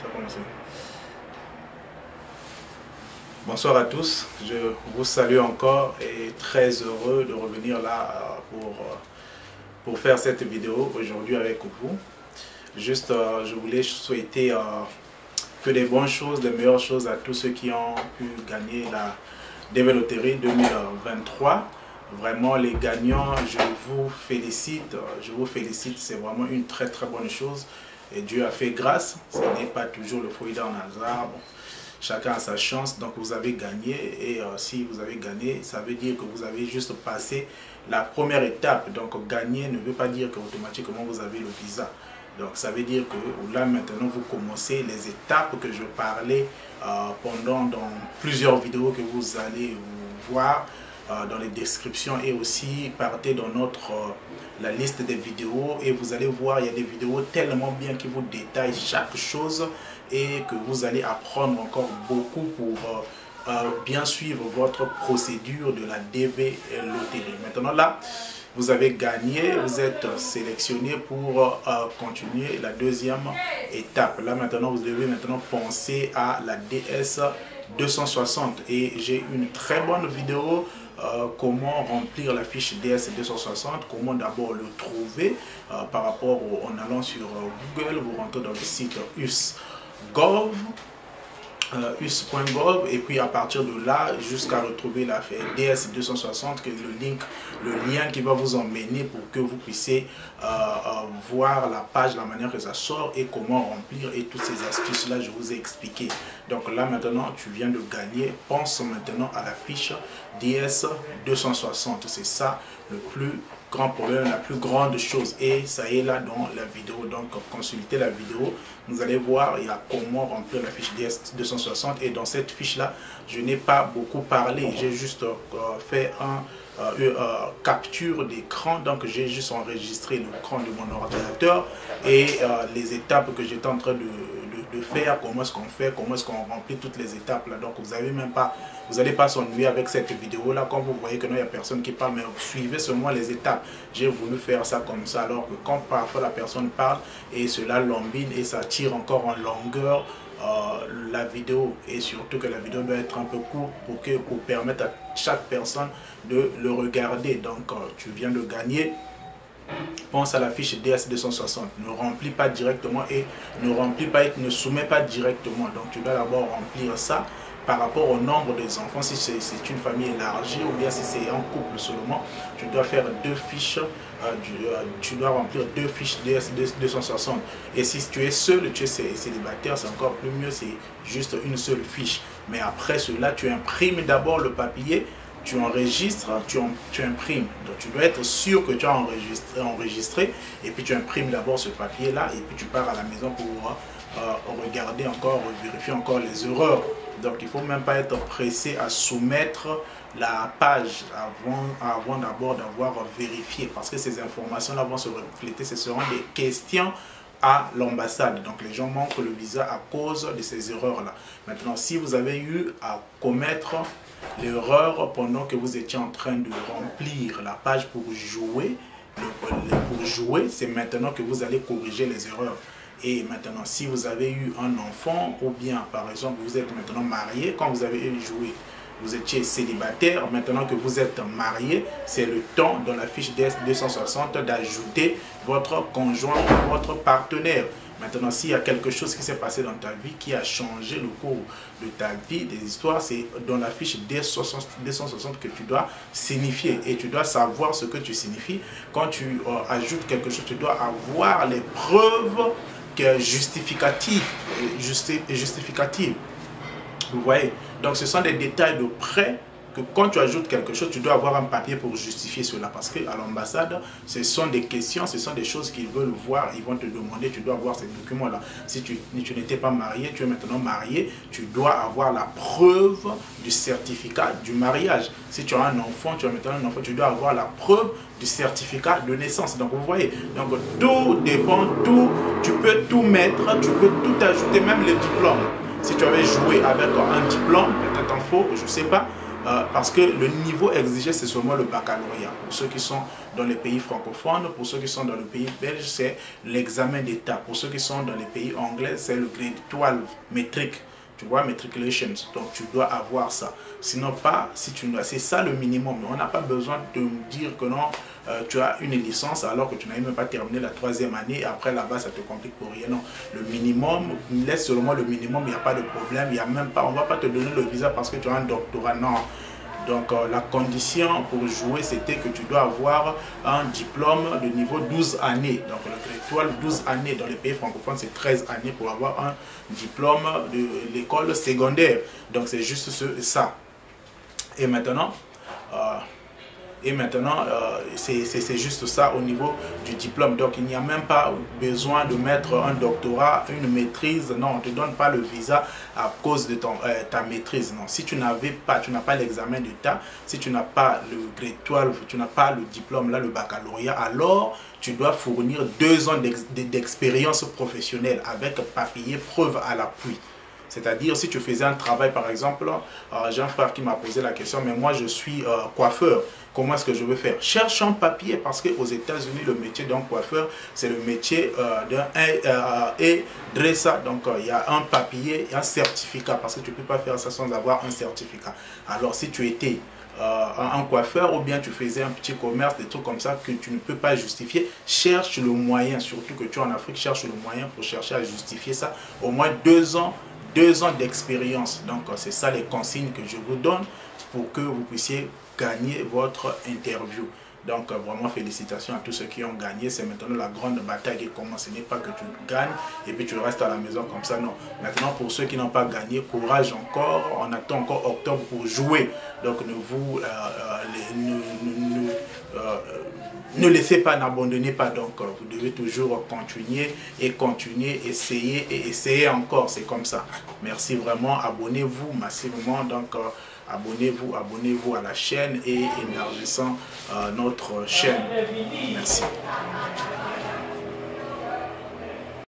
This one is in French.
Ça a commencé. Bonsoir à tous, je vous salue encore et très heureux de revenir là pour faire cette vidéo aujourd'hui avec vous. Juste, je voulais souhaiter que des bonnes choses, les meilleures choses à tous ceux qui ont pu gagner la DV Loterie 2023. Vraiment les gagnants, je vous félicite, c'est vraiment une très bonne chose et Dieu a fait grâce, ce n'est pas toujours le fruit d'un hasard. Bon, chacun a sa chance, donc vous avez gagné et si vous avez gagné, ça veut dire que vous avez juste passé la première étape. Donc gagner ne veut pas dire qu'automatiquement vous avez le visa. Donc ça veut dire que là maintenant vous commencez les étapes que je parlais dans plusieurs vidéos que vous allez voir dans les descriptions, et aussi partez dans la liste des vidéos et vous allez voir, il y a des vidéos tellement bien qui vous détaillent chaque chose et que vous allez apprendre encore beaucoup pour bien suivre votre procédure de la DV Loterie. Maintenant là, vous avez gagné, vous êtes sélectionné pour continuer la deuxième étape. Là maintenant, vous devez maintenant penser à la DS 260 et j'ai une très bonne vidéo comment remplir la fiche DS 260, comment d'abord le trouver par rapport en allant sur Google, vous rentrez dans le site us.gov et puis à partir de là jusqu'à retrouver la DS 260, que le lien qui va vous emmener pour que vous puissiez voir la page, la manière que ça sort et comment remplir et toutes ces astuces là je vous ai expliqué. Donc là maintenant tu viens de gagner, pense maintenant à la fiche DS 260, c'est ça le plus grand problème, la plus grande chose, et ça est là dans la vidéo. Donc consultez la vidéo, vous allez voir il y a comment remplir la fiche DS 260 et dans cette fiche là je n'ai pas beaucoup parlé, j'ai juste fait capture d'écran, donc j'ai juste enregistré l'écran de mon ordinateur et les étapes que j'étais en train de faire, comment est-ce qu'on fait, comment est-ce qu'on remplit toutes les étapes là. Donc vous n'allez pas s'ennuyer avec cette vidéo là quand vous voyez que non, il n'y a personne qui parle, mais suivez seulement les étapes. J'ai voulu faire ça comme ça, alors que quand parfois la personne parle et cela lambine et ça tire encore en longueur la vidéo, et surtout que la vidéo doit être un peu courte pour permettre à chaque personne de le regarder. Donc tu viens de gagner, pense à la fiche DS 260, ne remplis pas directement et ne soumets pas directement. Donc tu dois d'abord remplir ça par rapport au nombre des enfants, si c'est une famille élargie ou bien si c'est un couple seulement, tu dois faire deux fiches, tu dois remplir deux fiches DS 260. Et si tu es seul, tu es célibataire, c'est encore plus mieux, c'est juste une seule fiche. Mais après cela, tu imprimes d'abord le papier, tu enregistres, tu imprimes. Donc tu dois être sûr que tu as enregistré et puis tu imprimes d'abord ce papier là et puis tu pars à la maison pour regarder encore, vérifier encore les erreurs. Donc il ne faut même pas être pressé à soumettre la page avant d'abord d'avoir vérifié, parce que ces informations là vont se refléter, ce seront des questions à l'ambassade. Donc les gens manquent le visa à cause de ces erreurs là. Maintenant, si vous avez eu à commettre l'erreur pendant que vous étiez en train de remplir la page pour jouer, c'est maintenant que vous allez corriger les erreurs. Et maintenant, si vous avez eu un enfant, ou bien par exemple vous êtes maintenant marié, quand vous avez joué, vous étiez célibataire, maintenant que vous êtes marié, c'est le temps dans la fiche DS 260 d'ajouter votre conjoint ou votre partenaire. Maintenant, s'il y a quelque chose qui s'est passé dans ta vie, qui a changé le cours de ta vie, des histoires, c'est dans la fiche DS 260 que tu dois signifier. Et tu dois savoir ce que tu signifies. Quand tu ajoutes quelque chose, tu dois avoir les preuves justificatives. Vous voyez? Donc ce sont des détails de près que quand tu ajoutes quelque chose, tu dois avoir un papier pour justifier cela. Parce qu'à l'ambassade, ce sont des questions, ce sont des choses qu'ils veulent voir. Ils vont te demander, tu dois avoir ces documents-là. Si tu n'étais pas marié, tu es maintenant marié, tu dois avoir la preuve du certificat du mariage. Si tu as un enfant, tu as maintenant un enfant, tu dois avoir la preuve du certificat de naissance. Donc vous voyez, donc tout dépend, tu peux tout mettre, tu peux tout ajouter, même les diplômes. Si tu avais joué avec un diplôme, peut-être un faux, je ne sais pas, parce que le niveau exigé, c'est seulement le baccalauréat. Pour ceux qui sont dans les pays francophones, pour ceux qui sont dans le pays belge, c'est l'examen d'État. Pour ceux qui sont dans les pays anglais, c'est le grade 12 métrique. Tu vois, matriculations. Donc, tu dois avoir ça. Sinon, pas, si tu c'est ça le minimum. On n'a pas besoin de me dire que non, tu as une licence alors que tu n'as même pas terminé la 3e année. Et après, là-bas, ça te complique pour rien. Non, le minimum, laisse seulement le minimum, il n'y a pas de problème. Il y a même pas, on ne va pas te donner le visa parce que tu as un doctorat. Non. Donc, la condition pour jouer, c'était que tu dois avoir un diplôme de niveau 12 années. Donc, le grade 12 années dans les pays francophones, c'est 13 années pour avoir un diplôme de l'école secondaire. Donc, c'est juste ça. Et maintenant, c'est juste ça au niveau du diplôme. Donc, il n'y a même pas besoin de mettre un doctorat, une maîtrise. Non, on ne te donne pas le visa à cause de ta maîtrise. Non, si tu n'as pas l'examen d'État, si tu n'as pas le grade 12, tu n'as pas le diplôme, là, le baccalauréat, alors tu dois fournir 2 ans d'expérience professionnelle avec papier, preuve à l'appui. C'est-à-dire, si tu faisais un travail, par exemple, j'ai un frère qui m'a posé la question, mais moi je suis coiffeur, comment est-ce que je veux faire? Cherche un papier, parce qu'aux États-Unis, le métier d'un coiffeur, c'est le métier d'un hairdresser. Donc, il y a un papier, un certificat, parce que tu ne peux pas faire ça sans avoir un certificat. Alors, si tu étais un coiffeur ou bien tu faisais un petit commerce, des trucs comme ça que tu ne peux pas justifier, cherche le moyen, surtout que tu es en Afrique, cherche le moyen pour chercher à justifier ça, au moins 2 ans d'expérience. Donc, c'est ça les consignes que je vous donne pour que vous puissiez gagner votre interview. Donc, vraiment, félicitations à tous ceux qui ont gagné. C'est maintenant la grande bataille qui commence. Ce n'est pas que tu gagnes et puis tu restes à la maison comme ça. Non. Maintenant, pour ceux qui n'ont pas gagné, courage encore. On attend encore octobre pour jouer. Donc, ne laissez pas, n'abandonnez pas. Donc, vous devez toujours continuer et continuer, essayer et essayer encore. C'est comme ça. Merci vraiment. Abonnez-vous massivement. Donc, abonnez-vous à la chaîne et élargissant notre chaîne. Merci.